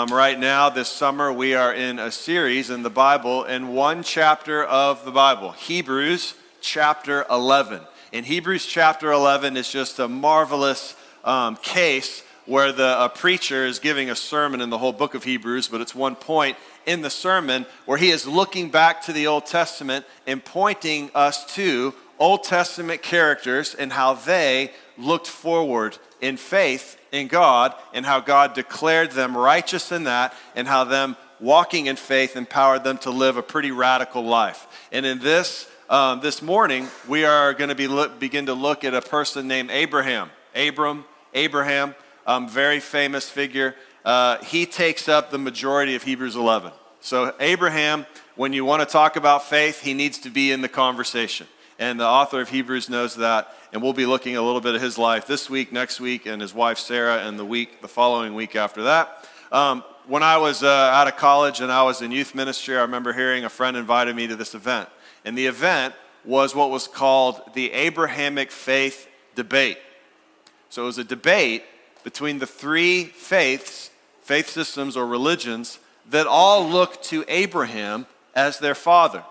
Right now, this summer, we are in a series in the Bible, in one chapter of the Bible, Hebrews chapter 11. In Hebrews chapter 11 is just a marvelous case where a preacher is giving a sermon in the whole book of Hebrews, but it's one point in the sermon where he is looking back to the Old Testament and pointing us to Old Testament characters and how they looked forward in faith in God and how God declared them righteous in that and how them walking in faith empowered them to live a pretty radical life. And in this morning, we are going to begin to look at a person named Abraham. Abraham, very famous figure. He takes up the majority of Hebrews 11. So Abraham, when you want to talk about faith, he needs to be in the conversation. And the author of Hebrews knows that, and we'll be looking a little bit at his life this week, next week, and his wife Sarah, and the following week after that. When I was out of college and I was in youth ministry, I remember hearing a friend invited me to this event. And the event was what was called the Abrahamic Faith Debate. So it was a debate between the three faith systems or religions that all look to Abraham as their father.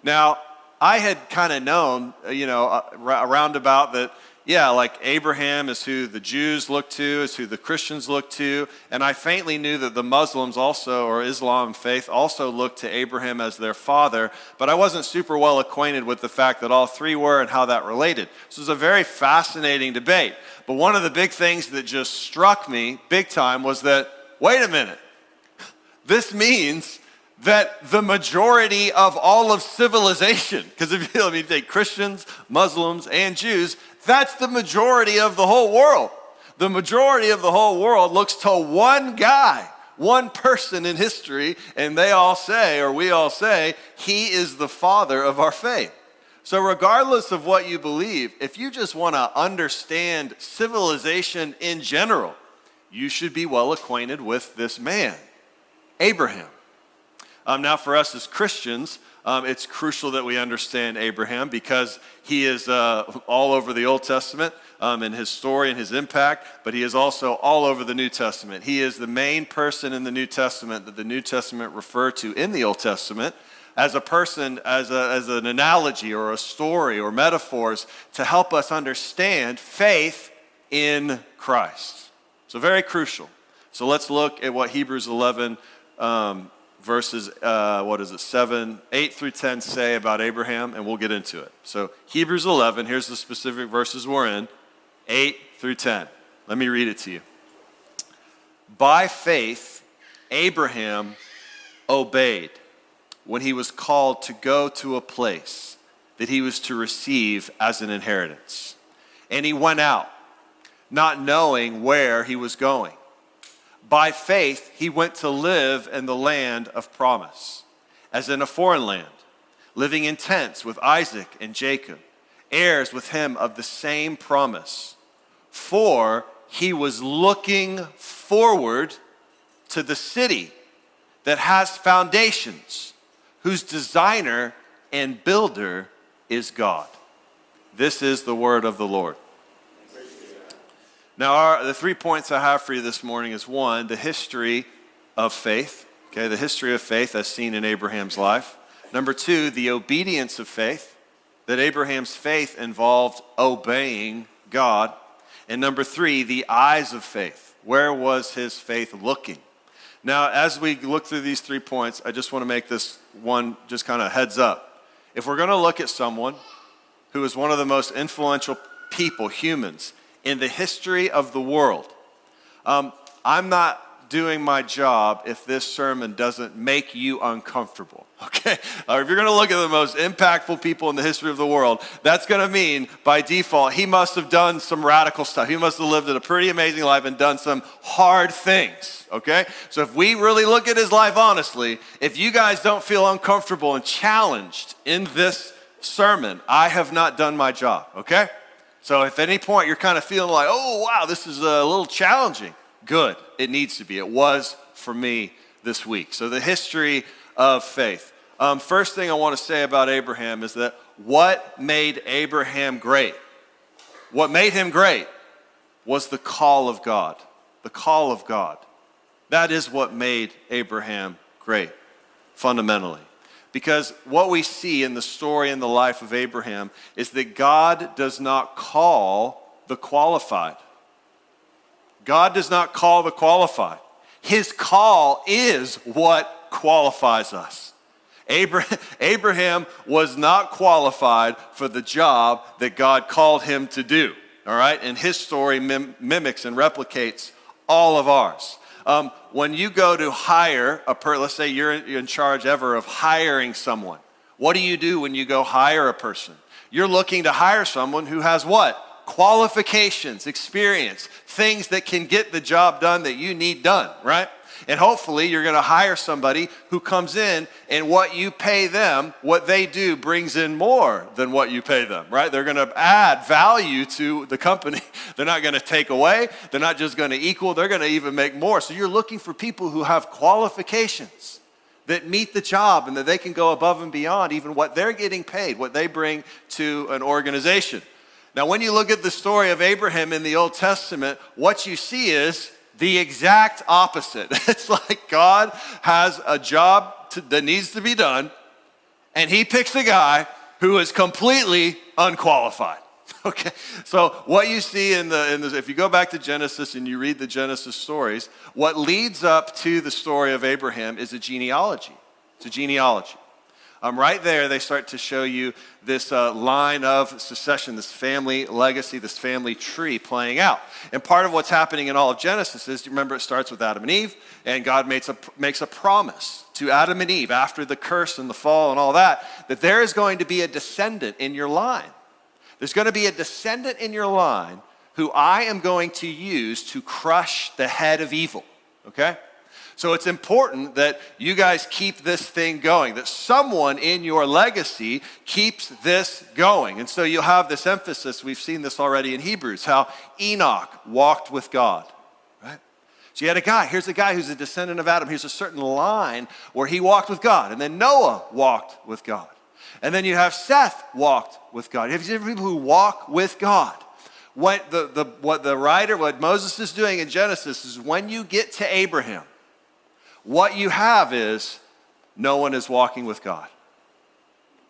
Now, I had kind of known, around about that, like Abraham is who the Jews look to, is who the Christians look to, and I faintly knew that the Muslims also, or Islam faith, also looked to Abraham as their father, but I wasn't super well acquainted with the fact that all three were and how that related. This was a very fascinating debate, but one of the big things that just struck me big time was that, wait a minute, this means that the majority of all of civilization, because if you take Christians, Muslims, and Jews, that's the majority of the whole world. The majority of the whole world looks to one guy, one person in history, and we all say, he is the father of our faith. So regardless of what you believe, if you just want to understand civilization in general, you should be well acquainted with this man, Abraham. Now for us as Christians, it's crucial that we understand Abraham because he is all over the Old Testament in his story and his impact, but he is also all over the New Testament. He is the main person in the New Testament that the New Testament referred to in the Old Testament as a person, as an analogy or a story or metaphors to help us understand faith in Christ. So very crucial. So let's look at what Hebrews 11 verses, 8 through 10 say about Abraham, and we'll get into it. So Hebrews 11, here's the specific verses we're in, 8 through 10. Let me read it to you. By faith, Abraham obeyed when he was called to go to a place that he was to receive as an inheritance. And he went out, not knowing where he was going. By faith, he went to live in the land of promise, as in a foreign land, living in tents with Isaac and Jacob, heirs with him of the same promise. For he was looking forward to the city that has foundations, whose designer and builder is God. This is the word of the Lord. Now, the 3 points I have for you this morning is one, the history of faith. Okay, the history of faith as seen in Abraham's life. Number two, the obedience of faith, that Abraham's faith involved obeying God. And number three, the eyes of faith. Where was his faith looking? Now, as we look through these 3 points, I just want to make this one just kind of heads up. If we're going to look at someone who is one of the most influential people, humans, in the history of the world, I'm not doing my job if this sermon doesn't make you uncomfortable, okay? Or if you're going to look at the most impactful people in the history of the world, that's going to mean, by default, he must have done some radical stuff. He must have lived a pretty amazing life and done some hard things, okay? So if we really look at his life honestly, if you guys don't feel uncomfortable and challenged in this sermon, I have not done my job, okay? So if at any point you're kind of feeling like, oh, wow, this is a little challenging, good. It needs to be. It was for me this week. So the history of faith. First thing I want to say about Abraham is that what made Abraham great? What made him great was the call of God. The call of God. That is what made Abraham great, fundamentally. Because what we see in the story and the life of Abraham is that God does not call the qualified. God does not call the qualified. His call is what qualifies us. Abraham was not qualified for the job that God called him to do, all right? And his story mimics and replicates all of ours. When you go to hire let's say you're in charge ever of hiring someone. What do you do when you go hire a person? You're looking to hire someone who has what? Qualifications, experience, things that can get the job done that you need done, right? And hopefully you're going to hire somebody who comes in and what you pay them, what they do brings in more than what you pay them, right? They're going to add value to the company. They're not going to take away. They're not just going to equal. They're going to even make more. So you're looking for people who have qualifications that meet the job and that they can go above and beyond even what they're getting paid, what they bring to an organization. Now, when you look at the story of Abraham in the Old Testament, what you see is the exact opposite. It's like God has a job that needs to be done, and he picks a guy who is completely unqualified. Okay, so what you see in this, if you go back to Genesis and you read the Genesis stories, what leads up to the story of Abraham is a genealogy. It's a genealogy. Right there, they start to show you this line of succession, this family legacy, this family tree playing out. And part of what's happening in all of Genesis is, you remember, it starts with Adam and Eve, and God makes a promise to Adam and Eve after the curse and the fall and all that there is going to be a descendant in your line. There's going to be a descendant in your line who I am going to use to crush the head of evil, okay? So it's important that you guys keep this thing going, that someone in your legacy keeps this going. And so you'll have this emphasis, we've seen this already in Hebrews, how Enoch walked with God, right? So you had here's a guy who's a descendant of Adam. Here's a certain line where he walked with God. And then Noah walked with God. And then you have Seth walked with God. You have people who walk with God. What Moses is doing in Genesis is when you get to Abraham, what you have is no one is walking with God.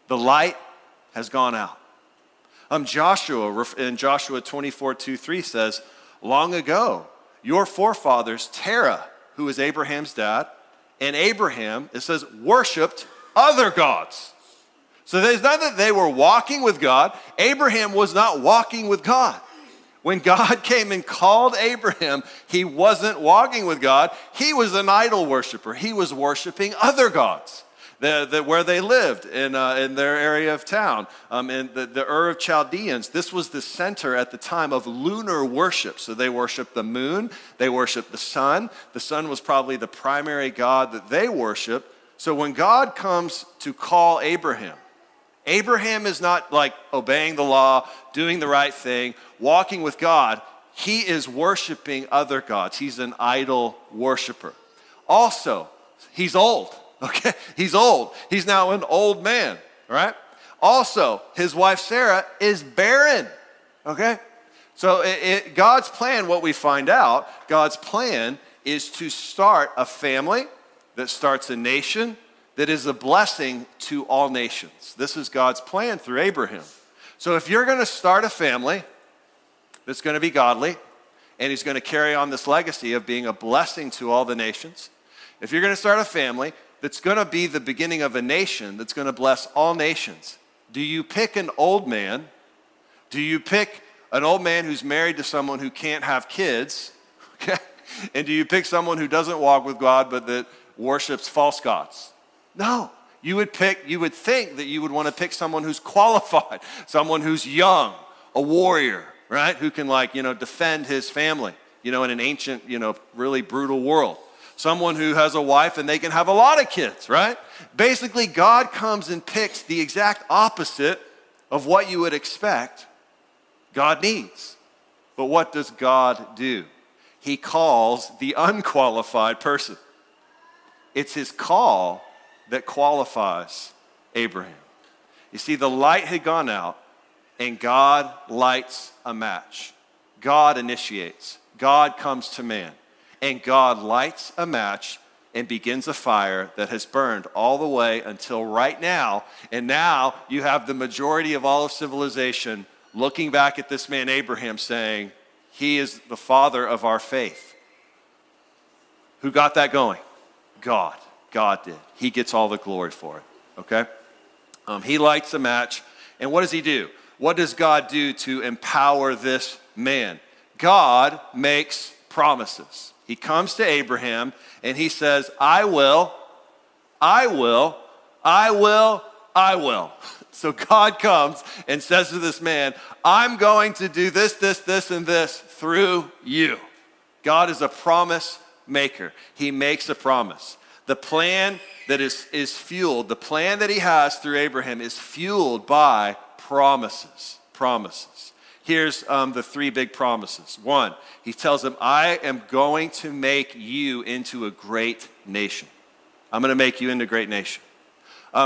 The light has gone out. Joshua, in Joshua 24:2-3 says, long ago, your forefathers, Terah, who is Abraham's dad, and Abraham, it says, worshipped other gods. So there's not that they were walking with God. Abraham was not walking with God. When God came and called Abraham, he wasn't walking with God. He was an idol worshiper. He was worshiping other gods where they lived in their area of town. In the Ur of Chaldeans, this was the center at the time of lunar worship. So they worshiped the moon. They worshiped the sun. The sun was probably the primary god that they worshiped. So when God comes to call Abraham is not like obeying the law, doing the right thing, walking with God. He is worshiping other gods. He's an idol worshiper. Also, he's old, okay? He's old. He's now an old man, all right? Also, his wife Sarah is barren, okay? So God's plan, what we find out, God's plan is to start a family that starts a nation that is a blessing to all nations. This is God's plan through Abraham. So if you're going to start a family that's going to be godly, and he's going to carry on this legacy of being a blessing to all the nations, if you're going to start a family that's going to be the beginning of a nation that's going to bless all nations, do you pick an old man? Do you pick an old man who's married to someone who can't have kids? Okay? And do you pick someone who doesn't walk with God but that worships false gods? No, you would think that you would want to pick someone who's qualified, someone who's young, a warrior, right? Who can defend his family, in an ancient, really brutal world. Someone who has a wife and they can have a lot of kids, right? Basically, God comes and picks the exact opposite of what you would expect God needs. But what does God do? He calls the unqualified person. It's his call that qualifies Abraham. You see, the light had gone out, and God lights a match. God initiates. God comes to man. And God lights a match and begins a fire that has burned all the way until right now. And now you have the majority of all of civilization looking back at this man Abraham saying, he is the father of our faith. Who got that going? God. God did. He gets all the glory for it, okay? He lights a match, and what does he do? What does God do to empower this man? God makes promises. He comes to Abraham, and he says, I will. So God comes and says to this man, I'm going to do this, and this through you. God is a promise maker. He makes a promise. The plan that is fueled, the plan that he has through Abraham is fueled by promises. Here's the three big promises. One, he tells him, I am going to make you into a great nation. I'm going to make you into a great nation.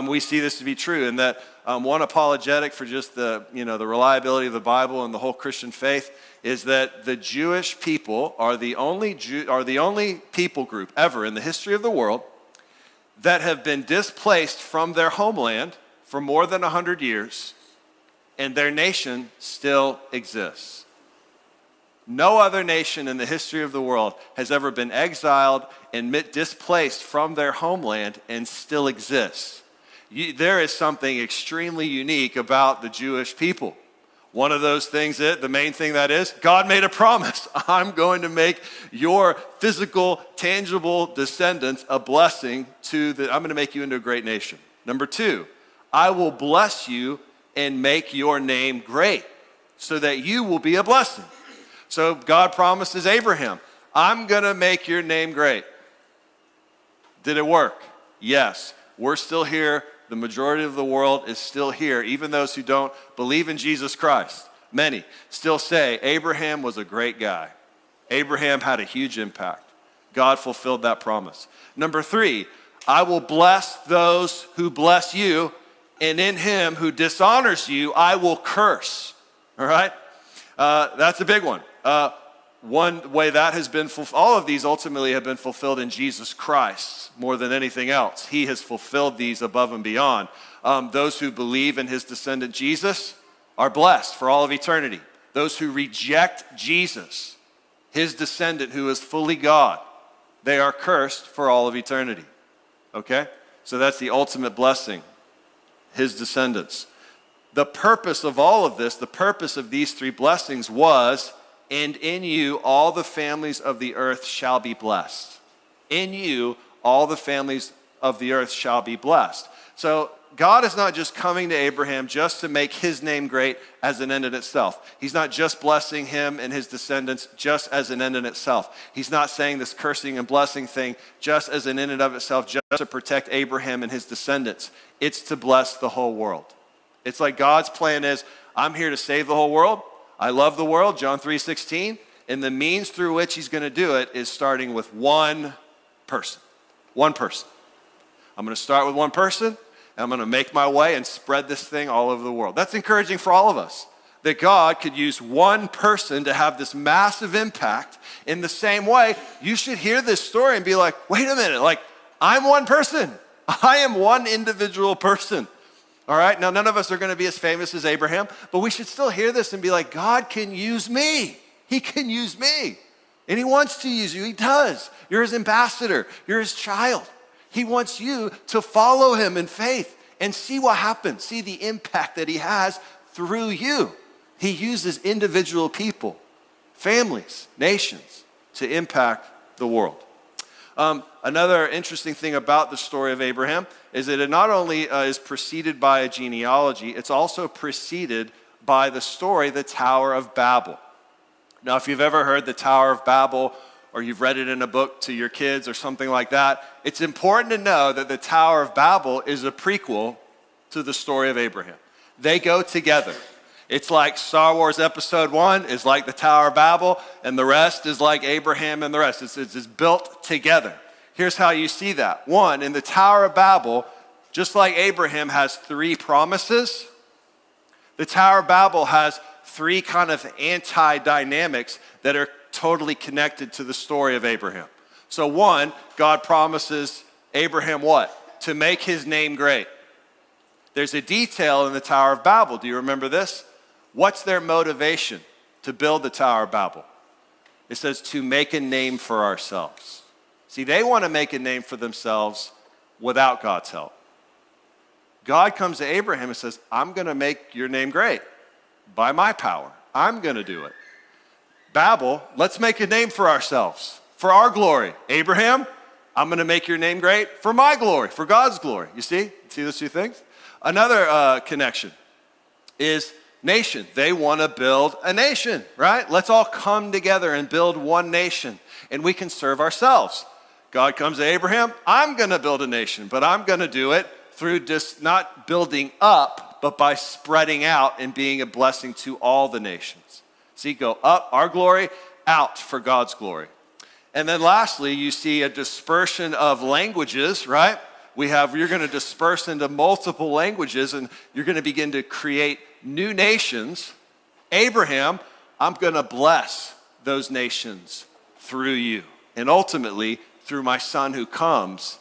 We see this to be true in that one apologetic for just the reliability of the Bible and the whole Christian faith is that the Jewish people are the only people group ever in the history of the world that have been displaced from their homeland for more than 100 years, and their nation still exists. No other nation in the history of the world has ever been exiled and displaced from their homeland and still exists. There is something extremely unique about the Jewish people. One of those things, the main thing that is, God made a promise. I'm going to make your physical, tangible descendants a blessing I'm going to make you into a great nation. Number two, I will bless you and make your name great so that you will be a blessing. So God promises Abraham, I'm going to make your name great. Did it work? Yes. We're still here. The majority of the world is still here. Even those who don't believe in Jesus Christ, many still say Abraham was a great guy. Abraham had a huge impact. God fulfilled that promise. Number three, I will bless those who bless you, and in him who dishonors you, I will curse. All right? That's a big one. One way that has been all of these ultimately have been fulfilled in Jesus Christ more than anything else. He has fulfilled these above and beyond. Those who believe in his descendant Jesus are blessed for all of eternity. Those who reject Jesus, his descendant who is fully God, they are cursed for all of eternity. Okay? So that's the ultimate blessing, his descendants. The purpose of all of this, the purpose of these three blessings was, and in you all the families of the earth shall be blessed. In you all the families of the earth shall be blessed. So God is not just coming to Abraham just to make his name great as an end in itself. He's not just blessing him and his descendants just as an end in itself. He's not saying this cursing and blessing thing just as an in and of itself, just to protect Abraham and his descendants. It's to bless the whole world. It's like God's plan is, I'm here to save the whole world. I love the world, John 3:16, and the means through which he's going to do it is starting with one person. One person. I'm going to start with one person, and I'm going to make my way and spread this thing all over the world. That's encouraging for all of us, that God could use one person to have this massive impact. In the same way, you should hear this story and be like, wait a minute, like, I'm one person. I am one individual person. All right, now none of us are going to be as famous as Abraham, but we should still hear this and be like, God can use me. He can use me. And he wants to use you. He does. You're his ambassador. You're his child. He wants you to follow him in faith and see what happens. See the impact that he has through you. He uses individual people, families, nations to impact the world. Another interesting thing about the story of Abraham is that it not only is preceded by a genealogy, it's also preceded by the story, the Tower of Babel. Now, if you've ever heard the Tower of Babel, or you've read it in a book to your kids or something like that, it's important to know that the Tower of Babel is a prequel to the story of Abraham. They go together. It's like Star Wars Episode 1 is like the Tower of Babel, and the rest is like Abraham and the rest. It's built together. Here's how you see that. One, in the Tower of Babel, just like Abraham has three promises, the Tower of Babel has three kind of anti-dynamics that are totally connected to the story of Abraham. So one, God promises Abraham what? To make his name great. There's a detail in the Tower of Babel. Do you remember this? What's their motivation to build the Tower of Babel? It says to make a name for ourselves. See, they want to make a name for themselves without God's help. God comes to Abraham and says, I'm going to make your name great by my power. I'm going to do it. Babel, let's make a name for ourselves, for our glory. Abraham, I'm going to make your name great for my glory, for God's glory. You see those two things? Another connection is nation. They want to build a nation, right? Let's all come together and build one nation, and we can serve ourselves. God comes to Abraham, I'm going to build a nation, but I'm going to do it through just not building up, but by spreading out and being a blessing to all the nations. See, go up, our glory, out for God's glory. And then lastly, you see a dispersion of languages, right? You're going to disperse into multiple languages, and you're going to begin to create new nations. Abraham, I'm going to bless those nations through you, and ultimately through my son who comes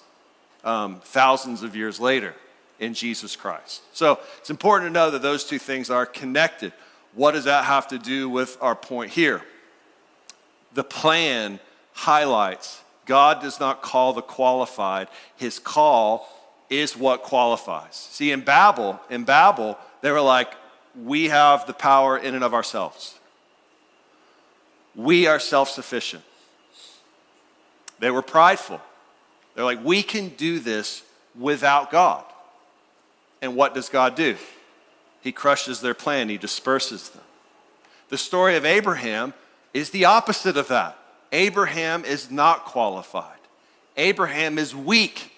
thousands of years later in Jesus Christ. So it's important to know that those two things are connected. What does that have to do with our point here? The plan highlights God does not call the qualified. His call is what qualifies. See, in Babel, they were like, we have the power in and of ourselves. We are self-sufficient. They were prideful. They're like, we can do this without God. And what does God do? He crushes their plan. He disperses them. The story of Abraham is the opposite of that. Abraham is not qualified. Abraham is weak.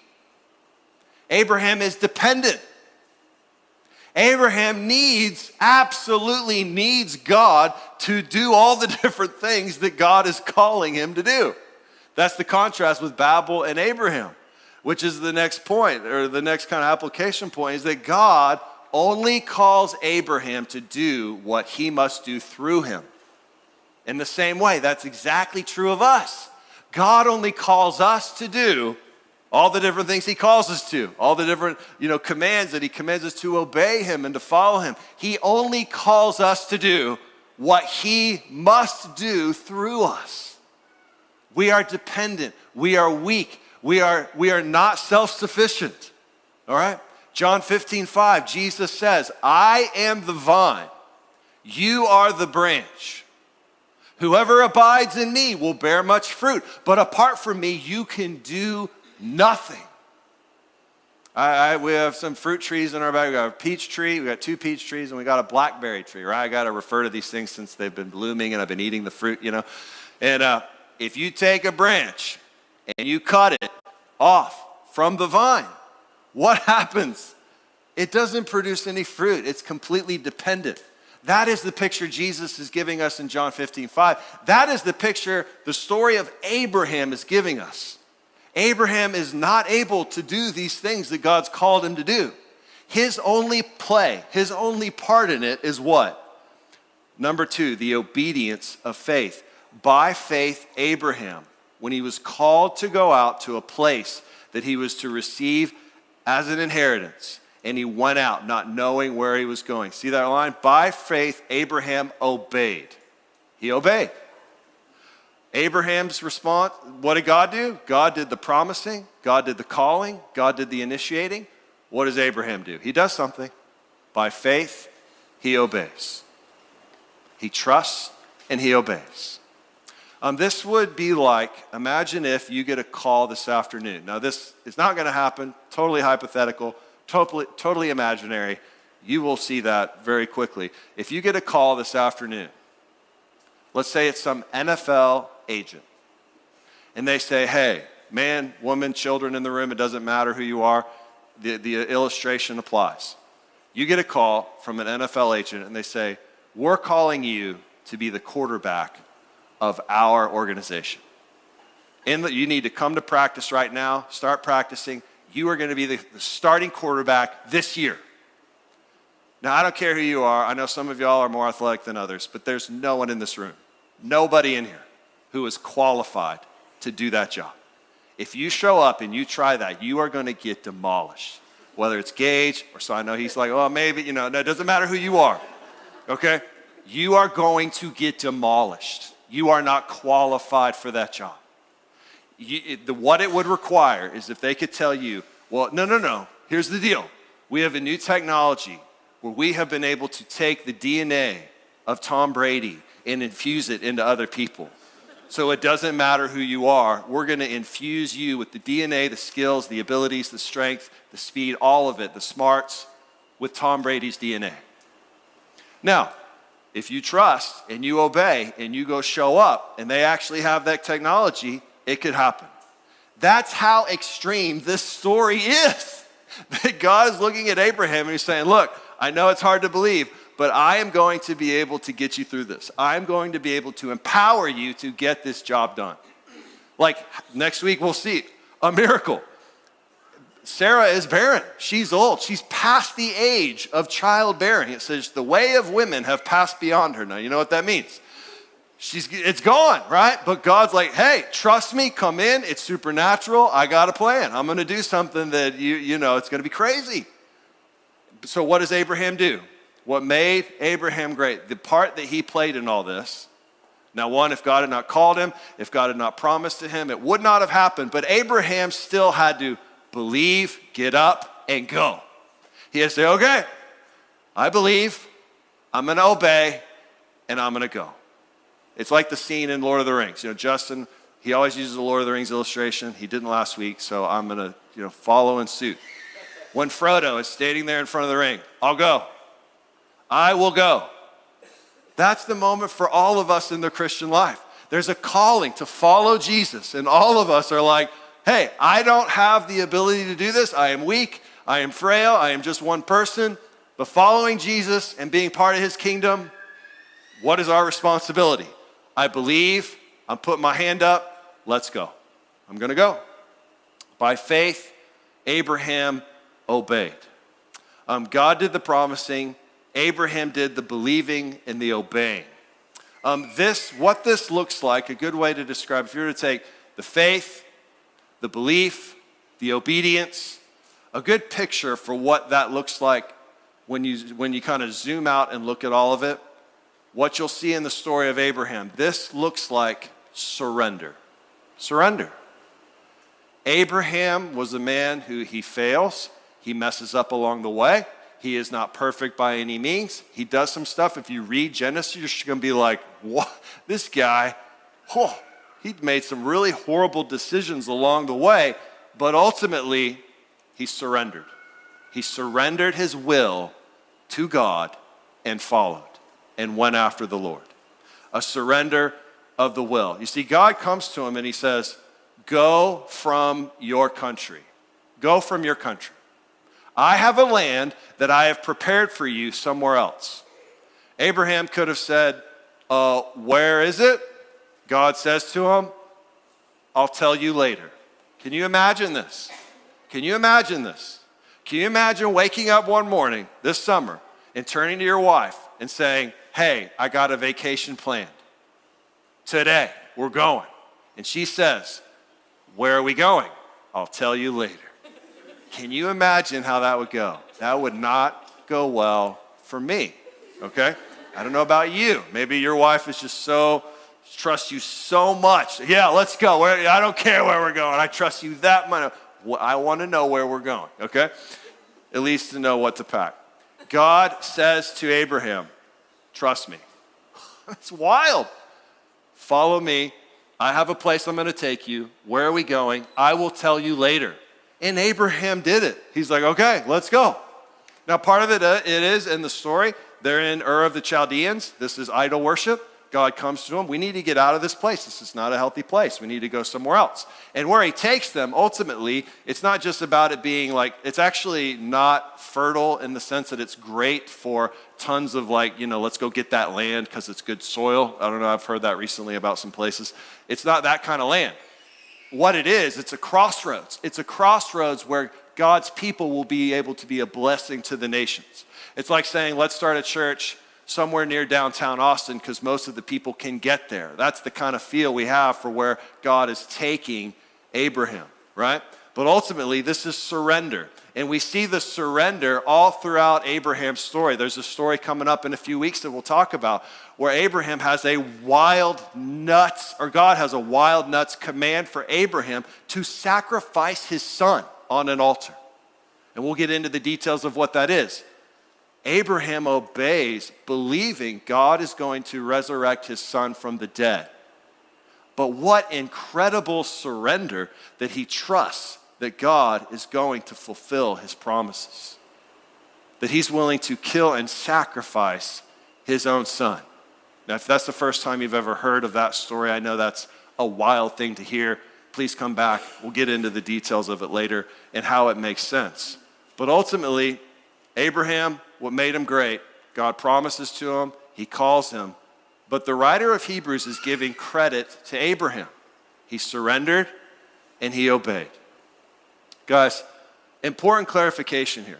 Abraham is dependent. Abraham absolutely needs God to do all the different things that God is calling him to do. That's the contrast with Babel and Abraham, which is the next point, or the next kind of application point, is that God only calls Abraham to do what he must do through him. In the same way, that's exactly true of us. God only calls us to do all the different things he calls us to, all the different, commands that he commands us to obey him and to follow him. He only calls us to do what he must do through us. We are dependent. We are weak. We are not self-sufficient. All right? John 15:5, Jesus says, I am the vine. You are the branch. Whoever abides in me will bear much fruit. But apart from me, you can do nothing. We have some fruit trees in our back. We got a peach tree. We got 2 peach trees, and we got a blackberry tree, right? I got to refer to these things since they've been blooming and I've been eating the fruit, And if you take a branch and you cut it off from the vine, what happens? It doesn't produce any fruit. It's completely dependent. That is the picture Jesus is giving us in John 15:5. That is the picture the story of Abraham is giving us. Abraham is not able to do these things that God's called him to do. His only his only part in it is what? Number 2, the obedience of faith. By faith, Abraham, when he was called to go out to a place that he was to receive as an inheritance, and he went out not knowing where he was going. See that line? By faith, Abraham obeyed. He obeyed. Abraham's response, what did God do? God did the promising. God did the calling. God did the initiating. What does Abraham do? He does something. By faith, he obeys. He trusts and he obeys. This would be like, imagine if you get a call this afternoon. Now this is not going to happen, totally hypothetical, totally imaginary. You will see that very quickly. If you get a call this afternoon, let's say it's some NFL agent, and they say, hey, man, woman, children in the room, it doesn't matter who you are, the illustration applies. You get a call from an NFL agent, and they say, we're calling you to be the quarterback of our organization. You need to come to practice right now, start practicing. You are going to be the starting quarterback this year. Now, I don't care who you are. I know some of y'all are more athletic than others, but there's no one in this room. Nobody in here. who is qualified to do that job. If you show up and you try that, you are going to get demolished. Whether it's Gage or so I know he's like, oh, maybe, no, it doesn't matter who you are, okay? You are going to get demolished. You are not qualified for that job. What it would require is if they could tell you, well, no, here's the deal. We have a new technology where we have been able to take the DNA of Tom Brady and infuse it into other people. So it doesn't matter who you are. We're going to infuse you with the DNA, the skills, the abilities, the strength, the speed, all of it, the smarts, with Tom Brady's DNA. Now, if you trust and you obey and you go show up and they actually have that technology, it could happen. That's how extreme this story is. That God is looking at Abraham and he's saying, look, I know it's hard to believe, but I am going to be able to get you through this. I'm going to be able to empower you to get this job done. Like next week, we'll see a miracle. Sarah is barren. She's old. She's past the age of childbearing. It says the way of women have passed beyond her. Now, you know what that means. It's gone, right? But God's like, hey, trust me, come in. It's supernatural. I got a plan. I'm going to do something that you know, it's going to be crazy. So what does Abraham do? What made Abraham great? The part that he played in all this. Now, one, if God had not called him, if God had not promised to him, it would not have happened. But Abraham still had to believe, get up, and go. He had to say, okay, I believe, I'm going to obey, and I'm going to go. It's like the scene in Lord of the Rings. You know, Justin, he always uses the Lord of the Rings illustration. He didn't last week, so I'm going to, follow in suit. When Frodo is standing there in front of the ring, I'll go. I will go. That's the moment for all of us in the Christian life. There's a calling to follow Jesus, and all of us are like, hey, I don't have the ability to do this. I am weak. I am frail. I am just one person. But following Jesus and being part of his kingdom, what is our responsibility? I believe. I'm putting my hand up. Let's go. I'm going to go. By faith, Abraham obeyed. God did the promising. Abraham did the believing and the obeying. What this looks like, a good way to describe, if you were to take the faith, the belief, the obedience, a good picture for what that looks like when you kind of zoom out and look at all of it, what you'll see in the story of Abraham, this looks like surrender. Surrender. Abraham was a man who he fails, he messes up along the way. He is not perfect by any means. He does some stuff. If you read Genesis, you're just going to be like, what? This guy, he made some really horrible decisions along the way, but ultimately, he surrendered. He surrendered his will to God and followed and went after the Lord. A surrender of the will. You see, God comes to him and he says, go from your country. Go from your country. I have a land that I have prepared for you somewhere else. Abraham could have said, where is it? God says to him, I'll tell you later. Can you imagine this? Can you imagine this? Can you imagine waking up one morning this summer and turning to your wife and saying, hey, I got a vacation planned. Today, we're going. And she says, where are we going? I'll tell you later. Can you imagine how that would go? That would not go well for me, okay? I don't know about you. Maybe your wife is just trusts you so much. Yeah, let's go. I don't care where we're going. I trust you that much. I want to know where we're going, okay? At least to know what to pack. God says to Abraham, trust me. That's wild. Follow me. I have a place I'm going to take you. Where are we going? I will tell you later. And Abraham did it. He's like, okay, let's go. Now, part of it is in the story, they're in Ur of the Chaldeans. This is idol worship. God comes to them. We need to get out of this place. This is not a healthy place. We need to go somewhere else. And where he takes them, ultimately, it's not just about it being like, it's actually not fertile in the sense that it's great for tons of let's go get that land because it's good soil. I don't know, I've heard that recently about some places. It's not that kind of land. What it is, it's a crossroads. It's a crossroads where God's people will be able to be a blessing to the nations. It's like saying, let's start a church somewhere near downtown Austin because most of the people can get there. That's the kind of feel we have for where God is taking Abraham, right? But ultimately, this is surrender. And we see the surrender all throughout Abraham's story. There's a story coming up in a few weeks that we'll talk about where Abraham has a wild nuts, or God has a wild nuts command for Abraham to sacrifice his son on an altar. And we'll get into the details of what that is. Abraham obeys, believing God is going to resurrect his son from the dead. But what incredible surrender that he trusts that God is going to fulfill his promises. That he's willing to kill and sacrifice his own son. Now, if that's the first time you've ever heard of that story, I know that's a wild thing to hear. Please come back. We'll get into the details of it later and how it makes sense. But ultimately, Abraham, what made him great, God promises to him, he calls him. But the writer of Hebrews is giving credit to Abraham. He surrendered and he obeyed. Guys, important clarification here.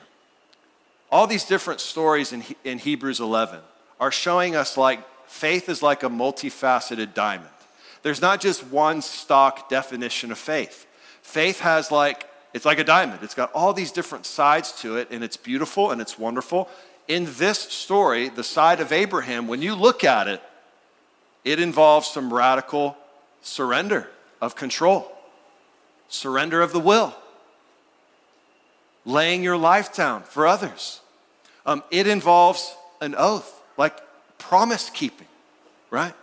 All these different stories in Hebrews 11 are showing us like faith is like a multifaceted diamond. There's not just one stock definition of faith. Faith has it's like a diamond. It's got all these different sides to it, and it's beautiful and it's wonderful. In this story, the side of Abraham, when you look at it, it involves some radical surrender of control, surrender of the will, laying your life down for others. It involves an oath, like promise keeping, right?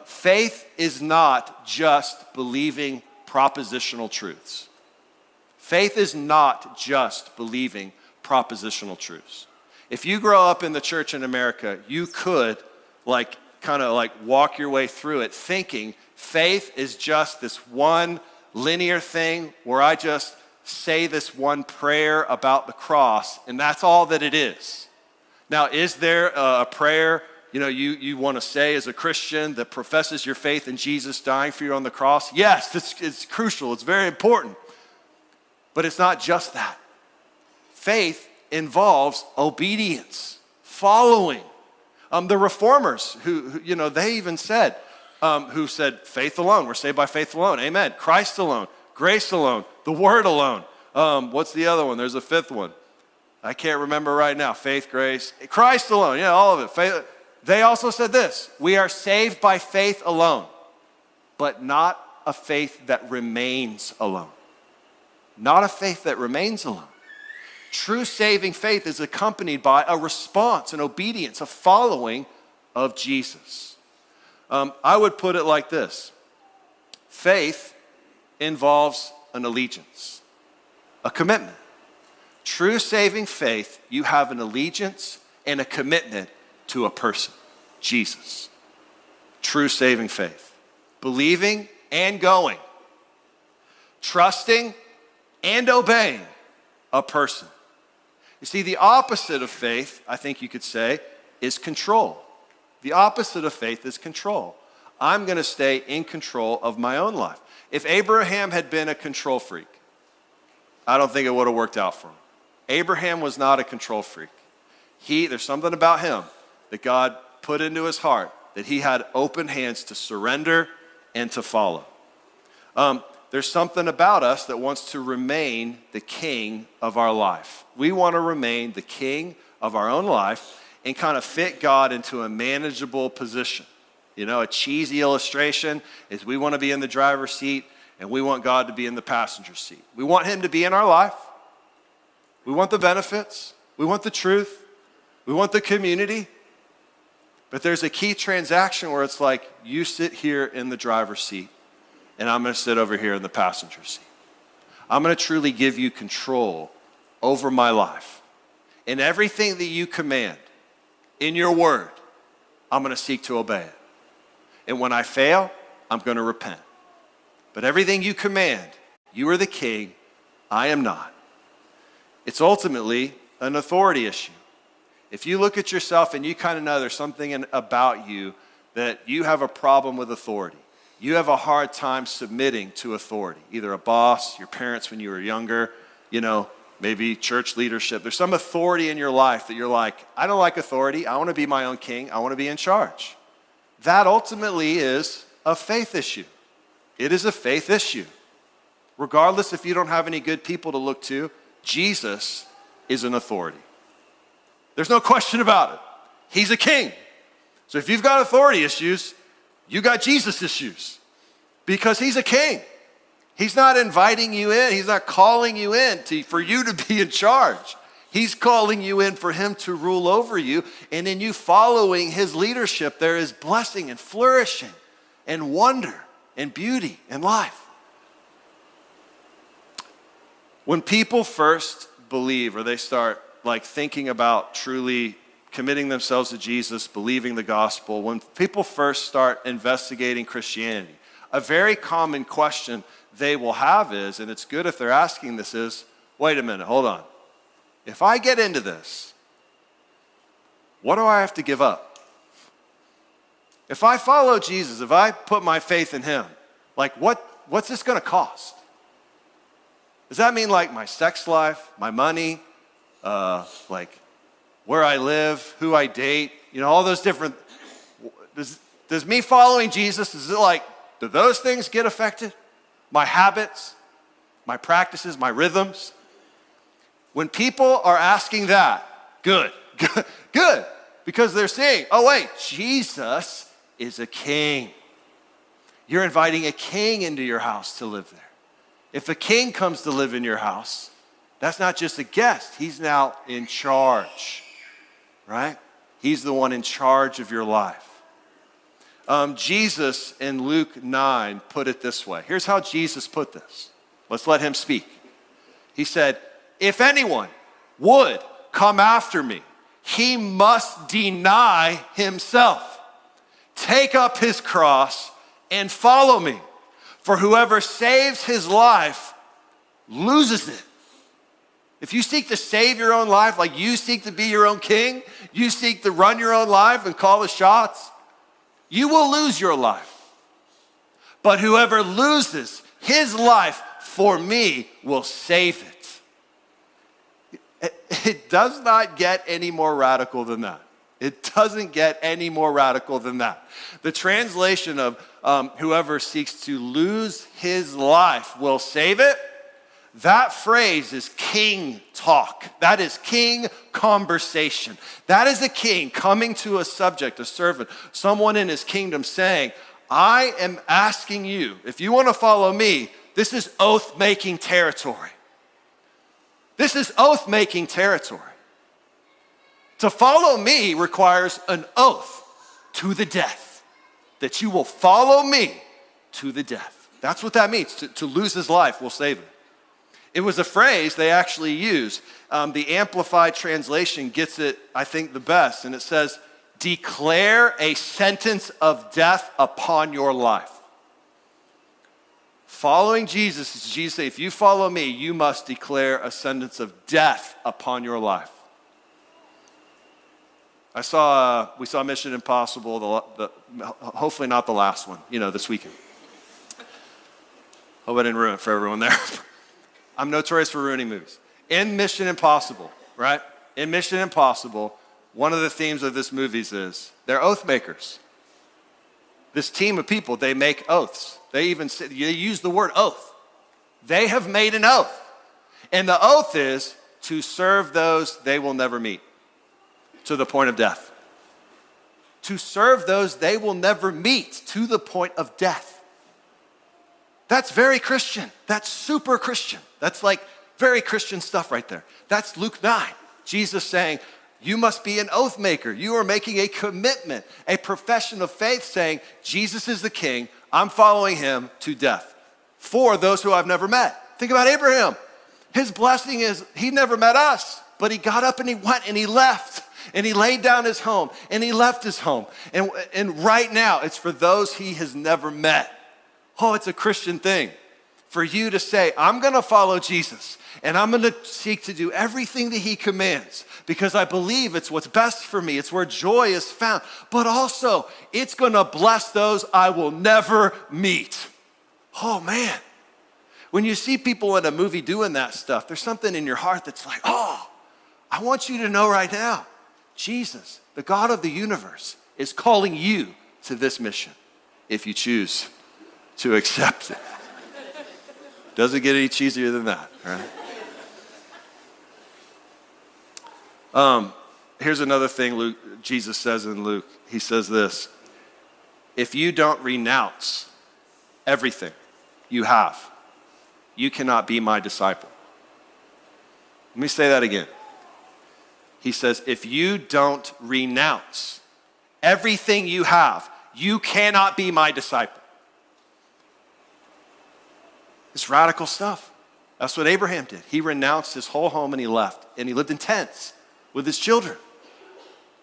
Faith is not just believing propositional truths. Faith is not just believing propositional truths. If you grow up in the church in America, you could kind of walk your way through it thinking faith is just this one linear thing where I just say this one prayer about the cross, and that's all that it is. Now, is there a prayer, you want to say as a Christian that professes your faith in Jesus dying for you on the cross? Yes, it's crucial. It's very important. But it's not just that. Faith involves obedience, following. The reformers who they even said, who said faith alone, we're saved by faith alone, amen. Christ alone, grace alone, the word alone. What's the other one? There's a fifth one. I can't remember right now. Faith, grace, Christ alone. Yeah, all of it. Faith. They also said this: we are saved by faith alone, but not a faith that remains alone. Not a faith that remains alone. True saving faith is accompanied by a response, an obedience, a following of Jesus. I would put it like this. Faith involves an allegiance, a commitment. True saving faith, you have an allegiance and a commitment to a person, Jesus. True saving faith. Believing and going. Trusting and obeying a person. You see, the opposite of faith, I think you could say, is control. The opposite of faith is control. I'm going to stay in control of my own life. If Abraham had been a control freak, I don't think it would have worked out for him. Abraham was not a control freak. There's something about him that God put into his heart that he had open hands to surrender and to follow. There's something about us that wants to remain the king of our life. We want to remain the king of our own life and kind of fit God into a manageable position. A cheesy illustration is we want to be in the driver's seat and we want God to be in the passenger seat. We want him to be in our life. We want the benefits. We want the truth. We want the community. But there's a key transaction where it's like, you sit here in the driver's seat and I'm going to sit over here in the passenger seat. I'm going to truly give you control over my life. And everything that you command in your word, I'm going to seek to obey it. And when I fail, I'm going to repent. But everything you command, you are the king, I am not. It's ultimately an authority issue. If you look at yourself and you kind of know there's something about you that you have a problem with authority, you have a hard time submitting to authority, either a boss, your parents when you were younger, maybe church leadership. There's some authority in your life that you're like, I don't like authority. I want to be my own king. I want to be in charge. That ultimately is a faith issue. It is a faith issue. Regardless if you don't have any good people to look to, Jesus is an authority. There's no question about it. He's a king. So if you've got authority issues, you got Jesus issues because he's a king. He's not inviting you in. He's not calling you in for you to be in charge. He's calling you in for him to rule over you. And in you following his leadership, there is blessing and flourishing and wonder and beauty and life. When people first believe or they start like thinking about truly committing themselves to Jesus, believing the gospel, when people first start investigating Christianity, a very common question they will have is, and it's good if they're asking this, is, wait a minute, hold on. If I get into this, what do I have to give up? If I follow Jesus, if I put my faith in him, like what's this going to cost? Does that mean like my sex life, my money, like where I live, who I date, all those different, does me following Jesus, is it like, do those things get affected? My habits, my practices, my rhythms? When people are asking that, good, because they're saying, oh wait, Jesus is a king. You're inviting a king into your house to live there. If a king comes to live in your house, that's not just a guest, he's now in charge, right? He's the one in charge of your life. Jesus in Luke 9 put it this way. Here's how Jesus put this. Let's let him speak. He said, if anyone would come after me, he must deny himself, take up his cross, and follow me. For whoever saves his life loses it. If you seek to save your own life, like you seek to be your own king, you seek to run your own life and call the shots, you will lose your life. But whoever loses his life for me will save it. It does not get any more radical than that. It doesn't get any more radical than that. The translation of whoever seeks to lose his life will save it, that phrase is king talk. That is king conversation. That is a king coming to a subject, a servant, someone in his kingdom saying, I am asking you, if you want to follow me, this is oath-making territory. This is oath-making territory. To follow me requires an oath to the death, that you will follow me to the death. That's what that means. To lose his life will save him. It was a phrase they actually used. The Amplified translation gets it, I think, the best. And it says, declare a sentence of death upon your life. Following Jesus is Jesus saying, if you follow me, you must declare a sentence of death upon your life. We saw Mission Impossible, hopefully not the last one, this weekend. Hope I didn't ruin it for everyone there. I'm notorious for ruining movies. In Mission Impossible, right? In Mission Impossible, one of the themes of this movie is they're oath makers. This team of people, they make oaths. They use the word oath. They have made an oath. And the oath is to serve those they will never meet to the point of death. To serve those they will never meet to the point of death. That's very Christian. That's super Christian. That's like very Christian stuff right there. That's Luke 9. Jesus saying, you must be an oath maker. You are making a commitment, a profession of faith saying, Jesus is the king. I'm following him to death for those who I've never met. Think about Abraham. His blessing is he never met us, but he got up and he went and he left. And he laid down his home and he left his home. And right now, it's for those he has never met. Oh, it's a Christian thing for you to say, I'm going to follow Jesus and I'm going to seek to do everything that he commands because I believe it's what's best for me. It's where joy is found. But also, it's going to bless those I will never meet. Oh, man. When you see people in a movie doing that stuff, there's something in your heart that's like, oh, I want you to know right now, Jesus, the God of the universe, is calling you to this mission if you choose to accept it. Doesn't get any cheesier than that, right? Here's another thing Jesus says in Luke. He says this: if you don't renounce everything you have, you cannot be my disciple. Let me say that again. He says, if you don't renounce everything you have, you cannot be my disciple. It's radical stuff. That's what Abraham did. He renounced his whole home and he left. And he lived in tents with his children.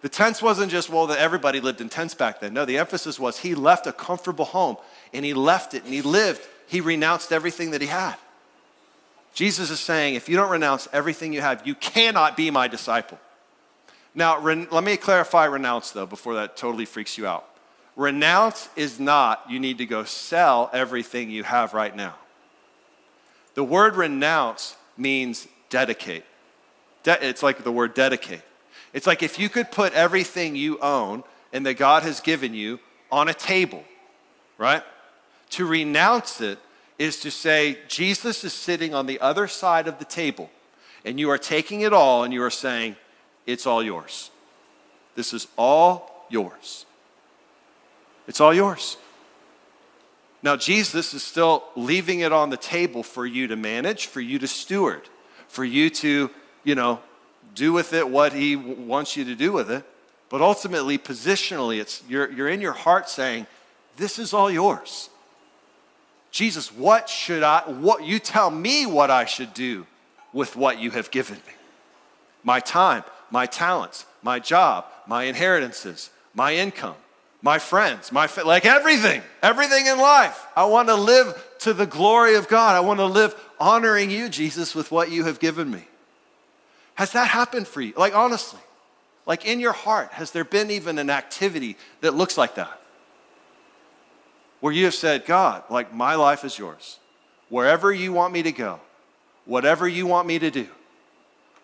The tents wasn't just, well, that everybody lived in tents back then. No, the emphasis was he left a comfortable home and he left it and he lived. He renounced everything that he had. Jesus is saying, if you don't renounce everything you have, you cannot be my disciple. Now, let me clarify renounce, though, before that totally freaks you out. Renounce is not, you need to go sell everything you have right now. The word renounce means dedicate. It's like the word dedicate. It's like if you could put everything you own and that God has given you on a table, right? To renounce it is to say, Jesus is sitting on the other side of the table, and you are taking it all and you are saying, it's all yours. This is all yours. It's all yours. Now, Jesus is still leaving it on the table for you to manage, for you to steward, for you to, do with it what he wants you to do with it. But ultimately, positionally, you're in your heart saying, this is all yours. Jesus, you tell me what I should do with what you have given me. My time, my talents, my job, my inheritances, my income, my friends, like everything in life. I want to live to the glory of God. I want to live honoring you, Jesus, with what you have given me. Has that happened for you? Like honestly, like in your heart, has there been even an activity that looks like that? Where you have said, God, like my life is yours. Wherever you want me to go, whatever you want me to do,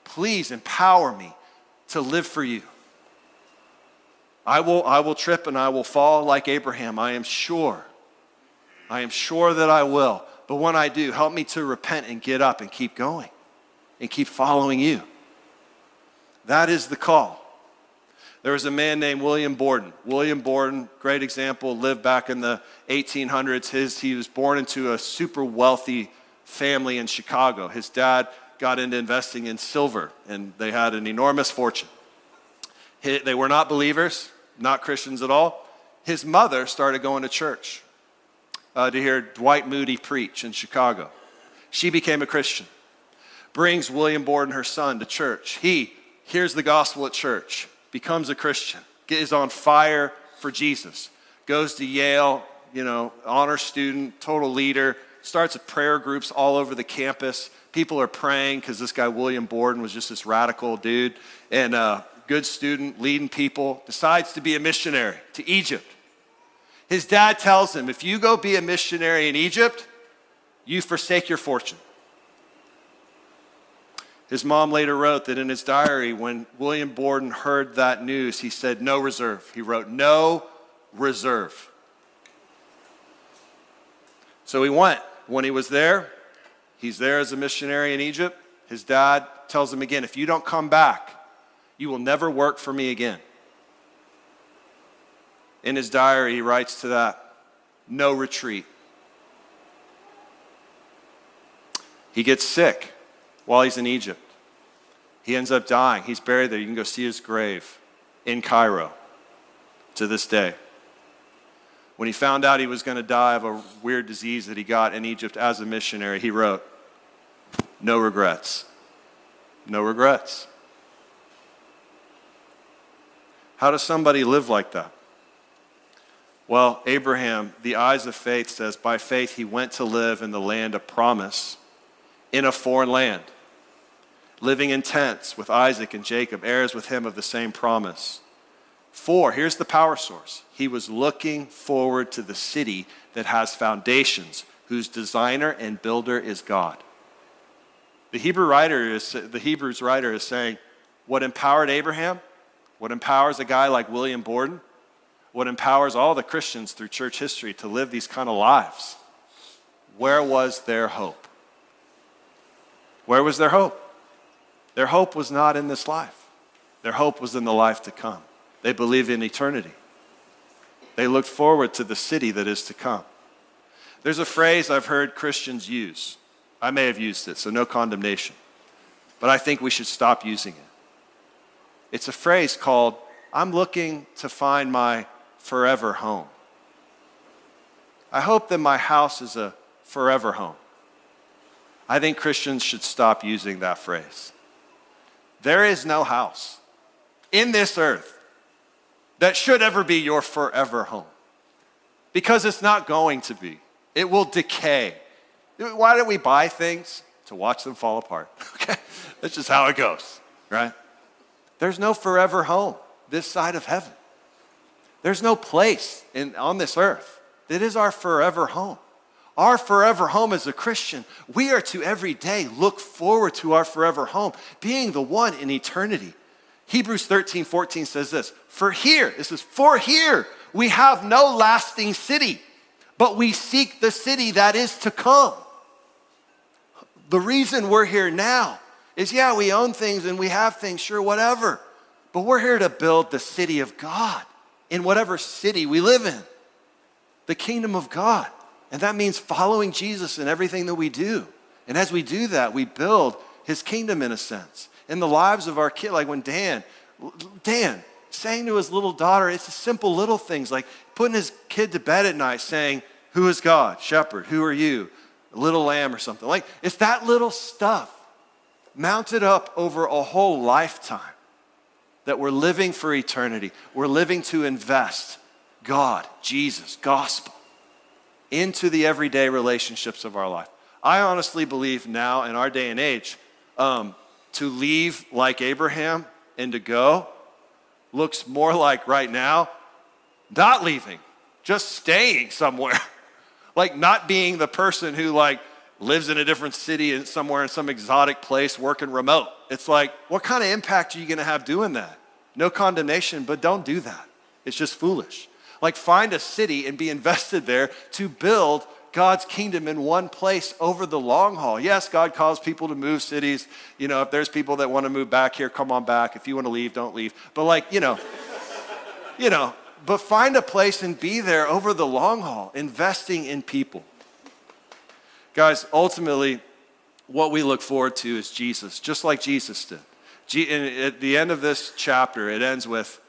please empower me to live for you. I will trip and I will fall like Abraham. I am sure that I will. But when I do, help me to repent and get up and keep going and keep following you. That is the call. There was a man named William Borden. William Borden, great example, lived back in the 1800s. He was born into a super wealthy family in Chicago. His dad got into investing in silver, and they had an enormous fortune. They were not believers, not Christians at all. His mother started going to church to hear Dwight Moody preach in Chicago. She became a Christian, brings William Borden, her son, to church. He hears the gospel at church, becomes a Christian, is on fire for Jesus, goes to Yale, honor student, total leader, starts prayer groups all over the campus. People are praying because this guy William Borden was just this radical dude and good student, leading people, decides to be a missionary to Egypt. His dad tells him, if you go be a missionary in Egypt, you forsake your fortune. His mom later wrote that in his diary, when William Borden heard that news, he said, no reserve. He wrote, no reserve. So he went. When he was there, he's there as a missionary in Egypt. His dad tells him again, if you don't come back, you will never work for me again. In his diary, he writes to that, no retreat. He gets sick while he's in Egypt. He ends up dying. He's buried there. You can go see his grave in Cairo to this day. When he found out he was going to die of a weird disease that he got in Egypt as a missionary, he wrote, no regrets. No regrets. How does somebody live like that? Well, Abraham, the eyes of faith says, by faith he went to live in the land of promise, in a foreign land, living in tents with Isaac and Jacob, heirs with him of the same promise. 4, here's the power source. He was looking forward to the city that has foundations, whose designer and builder is God. The Hebrews writer is saying, what empowered Abraham, what empowers a guy like William Borden, what empowers all the Christians through church history to live these kind of lives, where was their hope? Where was their hope? Their hope was not in this life. Their hope was in the life to come. They believed in eternity. They looked forward to the city that is to come. There's a phrase I've heard Christians use. I may have used it, so no condemnation. But I think we should stop using it. It's a phrase called, I'm looking to find my forever home. I hope that my house is a forever home. I think Christians should stop using that phrase. There is no house in this earth that should ever be your forever home, because it's not going to be. It will decay. Why do we buy things? To watch them fall apart. Okay, that's just how it goes, right? There's no forever home this side of heaven. There's no place on this earth that is our forever home. Our forever home as a Christian, we are to every day look forward to our forever home, being the one in eternity. Hebrews 13:14 says this, for here we have no lasting city, but we seek the city that is to come. The reason we're here now is, yeah, we own things and we have things, sure, whatever. But we're here to build the city of God in whatever city we live in, the kingdom of God. And that means following Jesus in everything that we do. And as we do that, we build his kingdom in a sense. In the lives of our kid, like when Dan saying to his little daughter, it's the simple little things, like putting his kid to bed at night saying, who is God? Shepherd, who are you? A little lamb or something. Like, it's that little stuff mounted up over a whole lifetime that we're living for eternity. We're living to invest God, Jesus, gospel into the everyday relationships of our life. I honestly believe now in our day and age, to leave like Abraham and to go looks more like right now, not leaving, just staying somewhere. Like not being the person who like lives in a different city and somewhere in some exotic place working remote. It's like, what kind of impact are you gonna have doing that? No condemnation, but don't do that. It's just foolish. Like find a city and be invested there to build God's kingdom in one place over the long haul. Yes, God calls people to move cities. You know, if there's people that want to move back here, come on back. If you want to leave, don't leave. But like, but find a place and be there over the long haul, investing in people. Guys, ultimately, what we look forward to is Jesus, just like Jesus did. And at the end of this chapter, it ends with,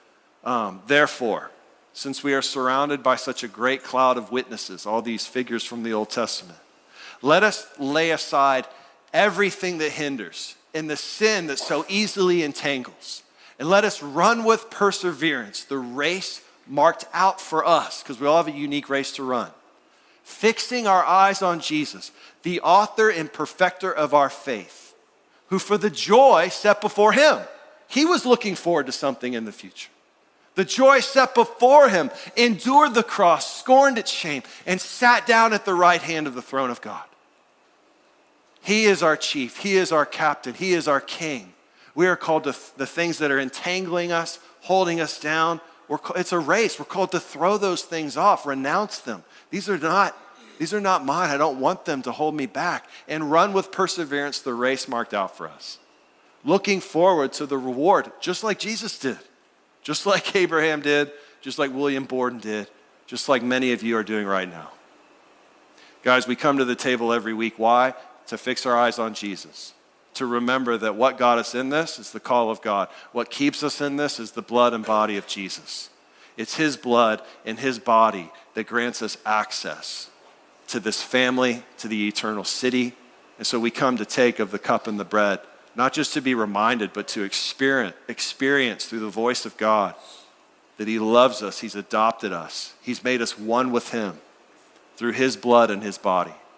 therefore, since we are surrounded by such a great cloud of witnesses, all these figures from the Old Testament, let us lay aside everything that hinders and the sin that so easily entangles. And let us run with perseverance the race marked out for us, because we all have a unique race to run. Fixing our eyes on Jesus, the author and perfecter of our faith, who for the joy set before him, he was looking forward to something in the future. The joy set before him, endured the cross, scorned its shame, and sat down at the right hand of the throne of God. He is our chief. He is our captain. He is our king. We are called to the things that are entangling us, holding us down. It's a race. We're called to throw those things off, renounce them. These are not mine. I don't want them to hold me back. And run with perseverance the race marked out for us. Looking forward to the reward, just like Jesus did. Just like Abraham did, just like William Borden did, just like many of you are doing right now. Guys, we come to the table every week. Why? To fix our eyes on Jesus. To remember that what got us in this is the call of God. What keeps us in this is the blood and body of Jesus. It's his blood and his body that grants us access to this family, to the eternal city. And so we come to take of the cup and the bread, not just to be reminded, but to experience through the voice of God that he loves us, he's adopted us, he's made us one with him through his blood and his body.